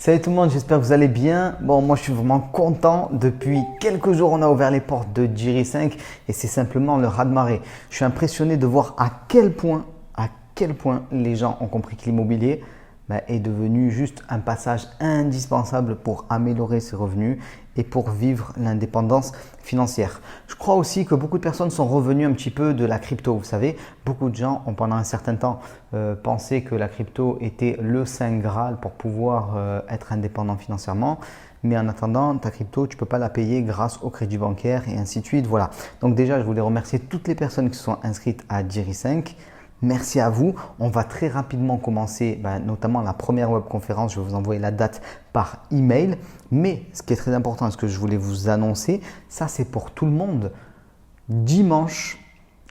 Salut tout le monde, j'espère que vous allez bien. Bon, moi je suis vraiment content. Depuis quelques jours, on a ouvert les portes de Jiri 5 et c'est simplement le raz-de-marée. Je suis impressionné de voir à quel point les gens ont compris que l'immobilier est devenu juste un passage indispensable pour améliorer ses revenus et pour vivre l'indépendance financière. Je crois aussi que beaucoup de personnes sont revenues un petit peu de la crypto. Vous savez, beaucoup de gens ont pendant un certain temps pensé que la crypto était le saint graal pour pouvoir être indépendant financièrement. Mais en attendant, ta crypto, tu ne peux pas la payer grâce au crédit bancaire et ainsi de suite. Voilà. Donc déjà, je voulais remercier toutes les personnes qui se sont inscrites à Jiri 5. Merci à vous. On va très rapidement commencer, notamment la première webconférence. Je vais vous envoyer la date par email. Mais ce qui est très important, ce que je voulais vous annoncer, ça c'est pour tout le monde. Dimanche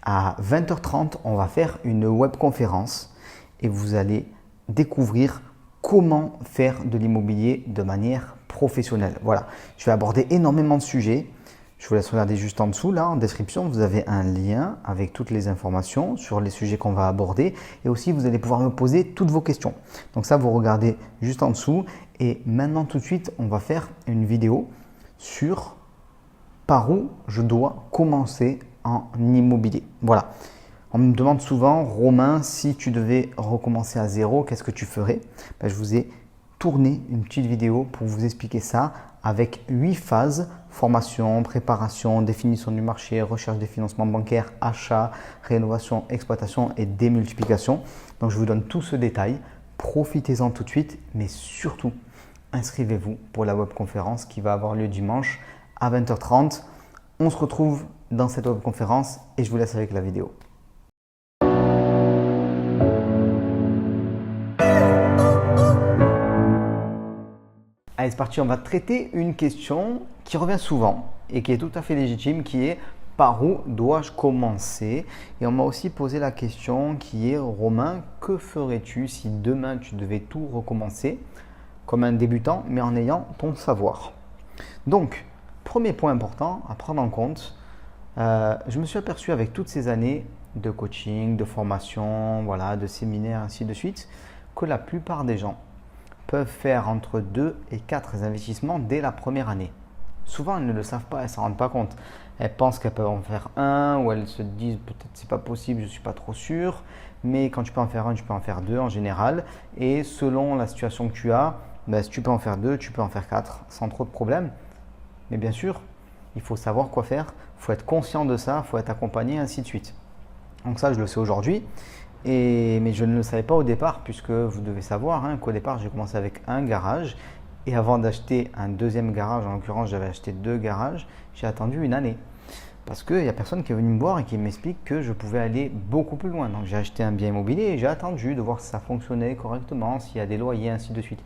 à 20h30, on va faire une webconférence et vous allez découvrir comment faire de l'immobilier de manière professionnelle. Voilà, je vais aborder énormément de sujets. Je vous laisse regarder juste en dessous, là en description, vous avez un lien avec toutes les informations sur les sujets qu'on va aborder et aussi vous allez pouvoir me poser toutes vos questions. Donc ça, vous regardez juste en dessous et maintenant tout de suite, on va faire une vidéo sur par où je dois commencer en immobilier. Voilà, on me demande souvent, Romain, si tu devais recommencer à zéro, qu'est-ce que tu ferais? Je vous ai tourné une petite vidéo pour vous expliquer ça avec 8 phases: formation, préparation, définition du marché, recherche des financements bancaires, achat, rénovation, exploitation et démultiplication. Donc je vous donne tout ce détail, profitez-en tout de suite, mais surtout inscrivez-vous pour la webconférence qui va avoir lieu dimanche à 20h30. On se retrouve dans cette webconférence et je vous laisse avec la vidéo. Allez, c'est parti, on va traiter une question qui revient souvent et qui est tout à fait légitime, qui est par où dois-je commencer? Et on m'a aussi posé la question qui est, Romain, que ferais-tu si demain tu devais tout recommencer comme un débutant mais en ayant ton savoir? Donc, premier point important à prendre en compte, je me suis aperçu avec toutes ces années de coaching, de formation, voilà, de séminaires, ainsi de suite, que la plupart des gens peuvent faire entre 2 et 4 investissements dès la première année. Souvent, elles ne le savent pas, elles ne s'en rendent pas compte. Elles pensent qu'elles peuvent en faire un ou elles se disent peut-être c'est pas possible, je ne suis pas trop sûr. Mais quand tu peux en faire un, tu peux en faire deux en général. Et selon la situation que tu as, si tu peux en faire deux, tu peux en faire 4 sans trop de problèmes. Mais bien sûr, il faut savoir quoi faire, il faut être conscient de ça, il faut être accompagné, ainsi de suite. Donc ça, je le sais aujourd'hui. Mais je ne le savais pas au départ, puisque vous devez savoir qu'au départ, j'ai commencé avec un garage. Et avant d'acheter un deuxième garage, en l'occurrence, j'avais acheté 2 garages, j'ai attendu une année. Parce qu'il n'y a personne qui est venu me voir et qui m'explique que je pouvais aller beaucoup plus loin. Donc j'ai acheté un bien immobilier et j'ai attendu de voir si ça fonctionnait correctement, s'il y a des loyers, ainsi de suite.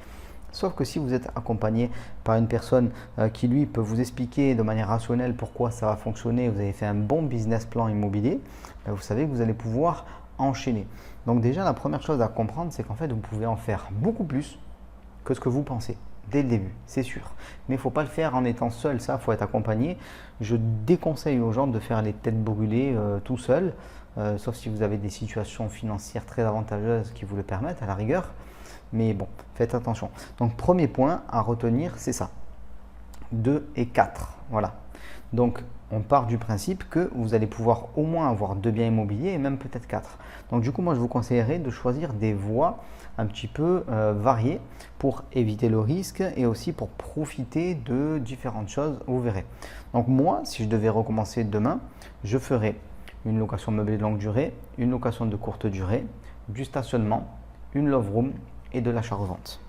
Sauf que si vous êtes accompagné par une personne qui lui peut vous expliquer de manière rationnelle pourquoi ça va fonctionner, vous avez fait un bon business plan immobilier, vous savez que vous allez pouvoir enchaîner. Donc déjà, la première chose à comprendre, c'est qu'en fait, vous pouvez en faire beaucoup plus que ce que vous pensez dès le début, c'est sûr. Mais il ne faut pas le faire en étant seul, ça, il faut être accompagné. Je déconseille aux gens de faire les têtes brûlées tout seul, sauf si vous avez des situations financières très avantageuses qui vous le permettent à la rigueur. Mais bon, faites attention. Donc, premier point à retenir, c'est ça. 2 et 4, voilà. Donc, on part du principe que vous allez pouvoir au moins avoir 2 biens immobiliers et même peut-être 4. Donc du coup, moi je vous conseillerais de choisir des voies un petit peu variées pour éviter le risque et aussi pour profiter de différentes choses, vous verrez. Donc moi, si je devais recommencer demain, je ferais une location meublée de longue durée, une location de courte durée, du stationnement, une love room et de l'achat-revente.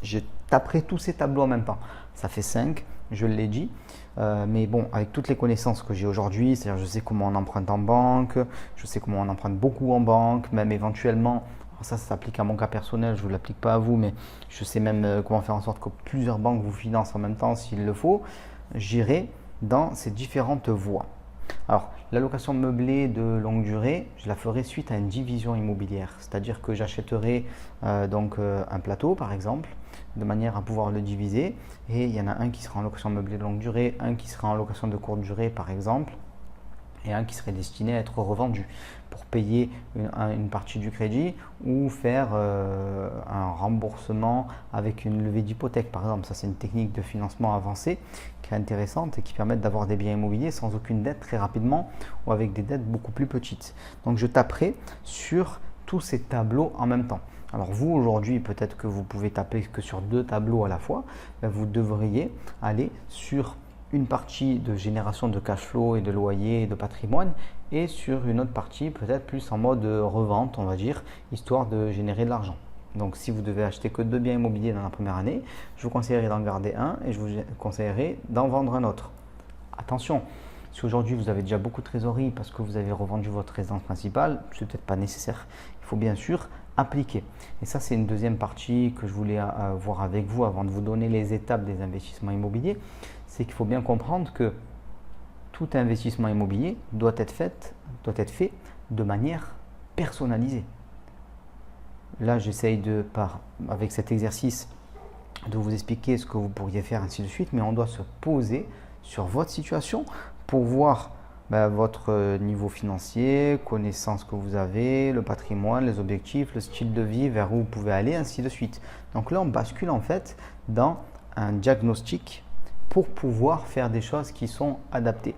Je taperai tous ces tableaux en même temps. Ça fait 5, je l'ai dit. Mais bon, avec toutes les connaissances que j'ai aujourd'hui, c'est-à-dire je sais comment on emprunte en banque, je sais comment on emprunte beaucoup en banque, même éventuellement, ça s'applique à mon cas personnel, je ne vous l'applique pas à vous, mais je sais même comment faire en sorte que plusieurs banques vous financent en même temps s'il le faut. J'irai dans ces différentes voies. Alors, la location meublée de longue durée, je la ferai suite à une division immobilière, c'est-à-dire que j'achèterai un plateau par exemple, de manière à pouvoir le diviser, et il y en a un qui sera en location meublée de longue durée, un qui sera en location de courte durée par exemple, et un qui serait destiné à être revendu pour payer une partie du crédit ou faire un remboursement avec une levée d'hypothèque par exemple. Ça, c'est une technique de financement avancée qui est intéressante et qui permet d'avoir des biens immobiliers sans aucune dette très rapidement ou avec des dettes beaucoup plus petites. Donc je taperai sur tous ces tableaux en même temps. Alors vous, aujourd'hui, peut-être que vous pouvez taper que sur 2 tableaux à la fois. Vous devriez aller sur une partie de génération de cash flow et de loyer et de patrimoine et sur une autre partie peut-être plus en mode revente, on va dire, histoire de générer de l'argent. Donc si vous devez acheter que 2 biens immobiliers dans la première année, je vous conseillerais d'en garder un et je vous conseillerais d'en vendre un autre. Attention, si aujourd'hui vous avez déjà beaucoup de trésorerie parce que vous avez revendu votre résidence principale, ce n'est peut-être pas nécessaire. Il faut bien sûr appliquer. Et ça, c'est une deuxième partie que je voulais voir avec vous avant de vous donner les étapes des investissements immobiliers. C'est qu'il faut bien comprendre que tout investissement immobilier doit être fait de manière personnalisée. Là, j'essaye avec cet exercice de vous expliquer ce que vous pourriez faire, ainsi de suite, mais on doit se poser sur votre situation pour voir votre niveau financier, connaissances que vous avez, le patrimoine, les objectifs, le style de vie, vers où vous pouvez aller, ainsi de suite. Donc là, on bascule en fait dans un diagnostic pour pouvoir faire des choses qui sont adaptées.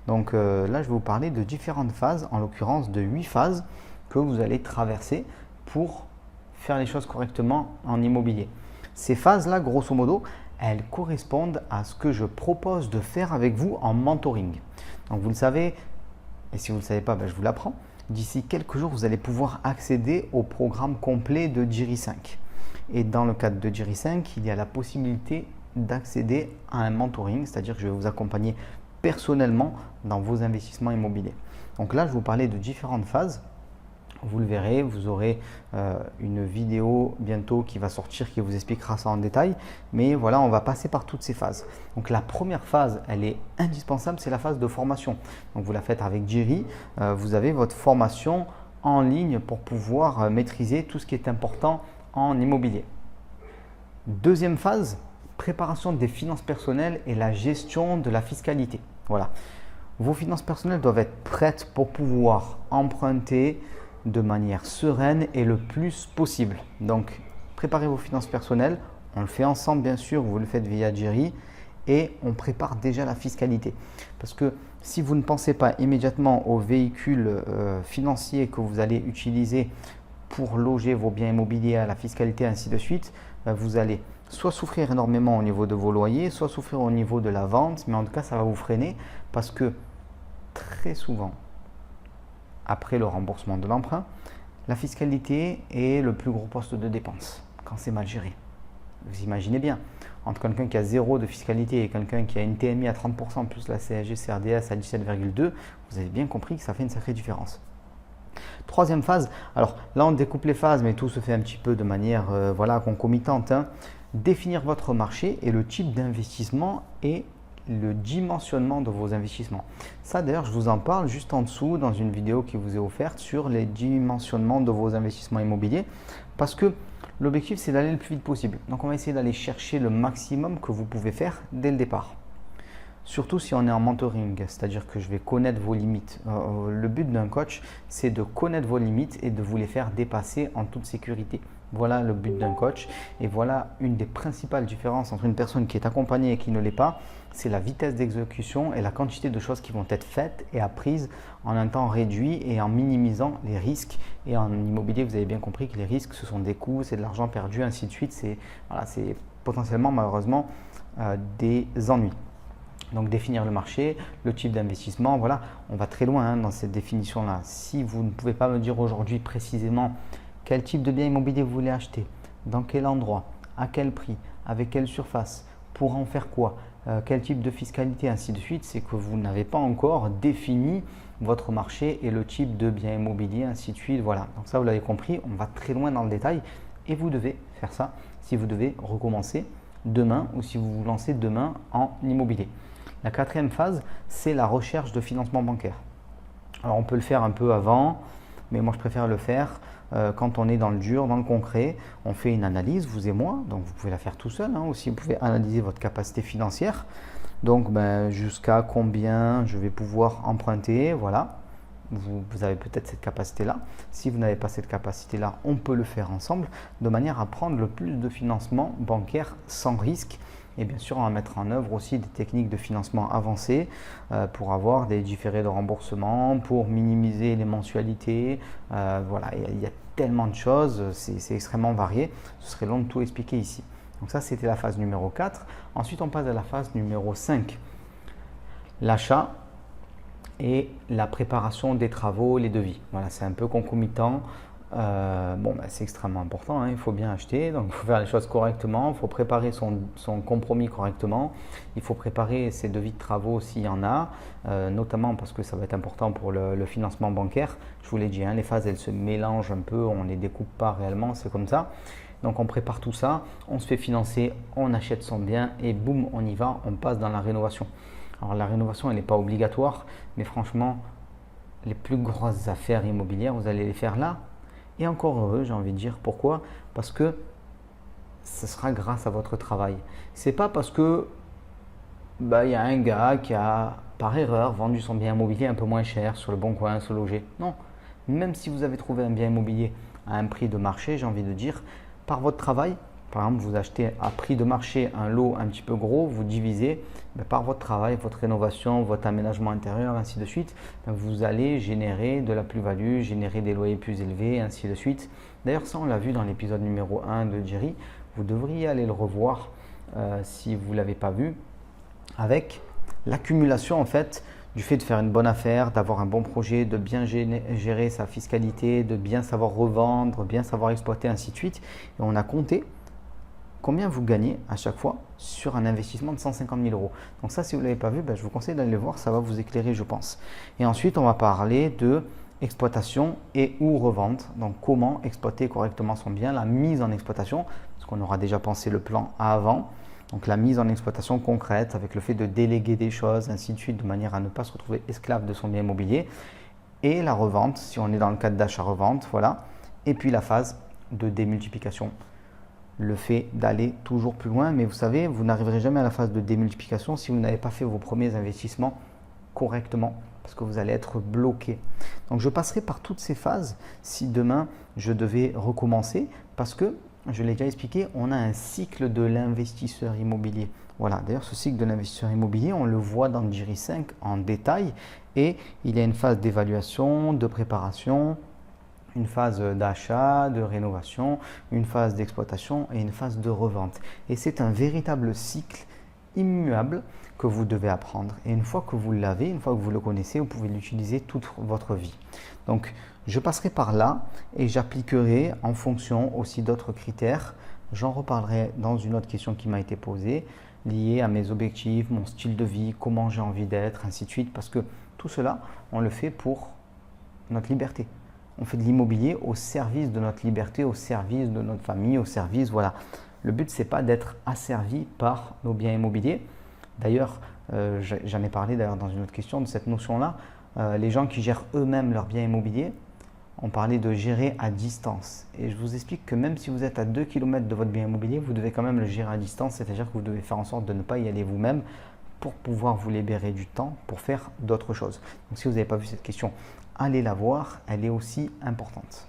Donc là, je vais vous parler de différentes phases, en l'occurrence de 8 phases que vous allez traverser pour faire les choses correctement en immobilier. Ces phases-là, grosso modo, elles correspondent à ce que je propose de faire avec vous en mentoring. Donc vous le savez, et si vous ne le savez pas, je vous l'apprends. D'ici quelques jours, vous allez pouvoir accéder au programme complet de Jiri 5. Et dans le cadre de Jiri 5, il y a la possibilité d'accéder à un mentoring, c'est-à-dire que je vais vous accompagner personnellement dans vos investissements immobiliers. Donc là, je vais vous parler de différentes phases. Vous le verrez, vous aurez une vidéo bientôt qui va sortir qui vous expliquera ça en détail. Mais voilà, on va passer par toutes ces phases. Donc la première phase, elle est indispensable, c'est la phase de formation. Donc vous la faites avec Jiri. Vous avez votre formation en ligne pour pouvoir maîtriser tout ce qui est important en immobilier. Deuxième phase, préparation des finances personnelles et la gestion de la fiscalité. Voilà. Vos finances personnelles doivent être prêtes pour pouvoir emprunter de manière sereine et le plus possible. Donc, préparez vos finances personnelles. On le fait ensemble, bien sûr. Vous le faites via Jiri et on prépare déjà la fiscalité. Parce que si vous ne pensez pas immédiatement aux véhicules financiers que vous allez utiliser pour loger vos biens immobiliers, à la fiscalité, ainsi de suite, vous allez soit souffrir énormément au niveau de vos loyers, soit souffrir au niveau de la vente, mais en tout cas, ça va vous freiner parce que très souvent, après le remboursement de l'emprunt, la fiscalité est le plus gros poste de dépense quand c'est mal géré. Vous imaginez bien, entre quelqu'un qui a 0 de fiscalité et quelqu'un qui a une TMI à 30% plus la CSG CRDS à 17,2, vous avez bien compris que ça fait une sacrée différence. Troisième phase, alors là on découpe les phases mais tout se fait un petit peu de manière concomitante. Définir votre marché et le type d'investissement et le dimensionnement de vos investissements. Ça d'ailleurs je vous en parle juste en dessous dans une vidéo qui vous est offerte sur les dimensionnements de vos investissements immobiliers parce que l'objectif c'est d'aller le plus vite possible. Donc on va essayer d'aller chercher le maximum que vous pouvez faire dès le départ. Surtout si on est en mentoring, c'est-à-dire que je vais connaître vos limites. Le but d'un coach, c'est de connaître vos limites et de vous les faire dépasser en toute sécurité. Voilà le but d'un coach et voilà une des principales différences entre une personne qui est accompagnée et qui ne l'est pas, c'est la vitesse d'exécution et la quantité de choses qui vont être faites et apprises en un temps réduit et en minimisant les risques. Et en immobilier, vous avez bien compris que les risques, ce sont des coûts, c'est de l'argent perdu, ainsi de suite. C'est potentiellement, malheureusement, des ennuis. Donc définir le marché, le type d'investissement, voilà, on va très loin dans cette définition-là. Si vous ne pouvez pas me dire aujourd'hui précisément quel type de bien immobilier vous voulez acheter, dans quel endroit, à quel prix, avec quelle surface, pour en faire quoi, quel type de fiscalité, ainsi de suite, c'est que vous n'avez pas encore défini votre marché et le type de bien immobilier, ainsi de suite. Voilà, donc ça vous l'avez compris, on va très loin dans le détail et vous devez faire ça si vous devez recommencer demain ou si vous vous lancez demain en immobilier. La quatrième phase, c'est la recherche de financement bancaire. Alors on peut le faire un peu avant, mais moi je préfère le faire quand on est dans le dur, dans le concret. On fait une analyse, vous et moi, donc vous pouvez la faire tout seul aussi. Vous pouvez analyser votre capacité financière. Donc, jusqu'à combien je vais pouvoir emprunter, voilà. Vous avez peut-être cette capacité-là. Si vous n'avez pas cette capacité-là, on peut le faire ensemble de manière à prendre le plus de financement bancaire sans risque. Et bien sûr, on va mettre en œuvre aussi des techniques de financement avancées pour avoir des différés de remboursement, pour minimiser les mensualités. Voilà, il y a tellement de choses, c'est extrêmement varié. Ce serait long de tout expliquer ici. Donc ça, c'était la phase numéro 4. Ensuite, on passe à la phase numéro 5. L'achat et la préparation des travaux, les devis. Voilà, c'est un peu concomitant. C'est extrêmement important, hein. Il faut bien acheter, donc il faut faire les choses correctement, il faut préparer son compromis correctement, il faut préparer ses devis de travaux s'il y en a, notamment parce que ça va être important pour le financement bancaire. Je vous l'ai dit, hein, les phases elles se mélangent un peu, on ne les découpe pas réellement, c'est comme ça. Donc on prépare tout ça, on se fait financer, on achète son bien et boum, on y va, on passe dans la rénovation. Alors la rénovation elle n'est pas obligatoire, mais franchement les plus grosses affaires immobilières vous allez les faire là. Et encore heureux, j'ai envie de dire. Pourquoi? Parce que ce sera grâce à votre travail. C'est pas parce que y a un gars qui a par erreur vendu son bien immobilier un peu moins cher sur le bon coin, se loger. Non. Même si vous avez trouvé un bien immobilier à un prix de marché, j'ai envie de dire, par votre travail, par exemple, vous achetez à prix de marché un lot un petit peu gros, vous divisez par votre travail, votre rénovation, votre aménagement intérieur, ainsi de suite. Vous allez générer de la plus-value, générer des loyers plus élevés, ainsi de suite. D'ailleurs, ça, on l'a vu dans l'épisode numéro 1 de Jerry. Vous devriez aller le revoir si vous ne l'avez pas vu, avec l'accumulation en fait du fait de faire une bonne affaire, d'avoir un bon projet, de bien gérer sa fiscalité, de bien savoir revendre, bien savoir exploiter, ainsi de suite. Et on a compté combien vous gagnez à chaque fois sur un investissement de 150 000 euros. Donc ça, si vous ne l'avez pas vu, je vous conseille d'aller le voir, ça va vous éclairer, je pense. Et ensuite, on va parler de exploitation et ou revente. Donc comment exploiter correctement son bien, la mise en exploitation, parce qu'on aura déjà pensé le plan avant. Donc la mise en exploitation concrète avec le fait de déléguer des choses, ainsi de suite, de manière à ne pas se retrouver esclave de son bien immobilier. Et la revente, si on est dans le cadre d'achat-revente, voilà. Et puis la phase de démultiplication. Le fait d'aller toujours plus loin, mais vous savez, vous n'arriverez jamais à la phase de démultiplication si vous n'avez pas fait vos premiers investissements correctement, parce que vous allez être bloqué. Donc je passerai par toutes ces phases si demain je devais recommencer, parce que, je l'ai déjà expliqué, on a un cycle de l'investisseur immobilier. Voilà, d'ailleurs ce cycle de l'investisseur immobilier, on le voit dans Jerry 5 en détail, et il y a une phase d'évaluation, de préparation, une phase d'achat, de rénovation, une phase d'exploitation et une phase de revente. Et c'est un véritable cycle immuable que vous devez apprendre. Et une fois que vous l'avez, une fois que vous le connaissez, vous pouvez l'utiliser toute votre vie. Donc, je passerai par là et j'appliquerai en fonction aussi d'autres critères. J'en reparlerai dans une autre question qui m'a été posée, liée à mes objectifs, mon style de vie, comment j'ai envie d'être, ainsi de suite. Parce que tout cela, on le fait pour notre liberté. On fait de l'immobilier au service de notre liberté, au service de notre famille, au service, voilà. Le but, ce n'est pas d'être asservi par nos biens immobiliers. D'ailleurs, j'en ai parlé d'ailleurs dans une autre question de cette notion-là. Les gens qui gèrent eux-mêmes leurs biens immobiliers, on parlait de gérer à distance. Et je vous explique que même si vous êtes à 2 km de votre bien immobilier, vous devez quand même le gérer à distance, c'est-à-dire que vous devez faire en sorte de ne pas y aller vous-même pour pouvoir vous libérer du temps pour faire d'autres choses. Donc si vous n'avez pas vu cette question, allez la voir, elle est aussi importante.